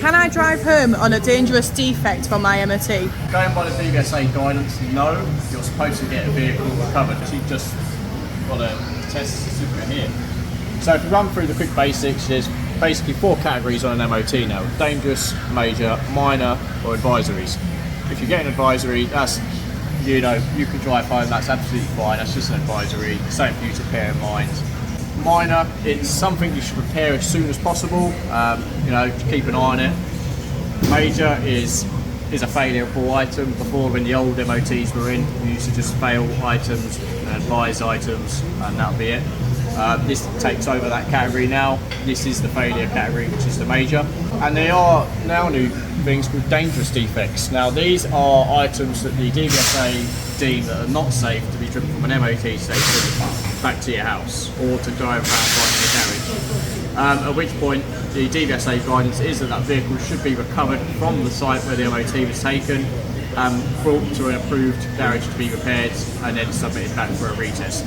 Can I drive home on a dangerous defect from my MOT? Going by the DVSA guidance, no, you're supposed to get a vehicle recovered. You've just got a test certificate here. So if you run through the quick basics, there's basically 4 categories on an MOT now: dangerous, major, minor, or advisories. If you get an advisory, that's, you know, you can drive home, that's absolutely fine, that's just an advisory, something for you to bear in mind. Minor, it's something you should repair as soon as possible, you know, keep an eye on it. Major is a failurable item. Before, when the old MOTs were in, we used to just fail items and advise items, and that'll be it. This takes over that category now. This is the failure category, which is the major. And there are now new things called dangerous defects. Now these are items that the DVSA deem that are not safe to be driven from an MOT station back to your house, or to drive around in the garage. At which point the DVSA guidance is that that vehicle should be recovered from the site where the MOT was taken, brought to an approved garage to be repaired, and then submitted back for a retest.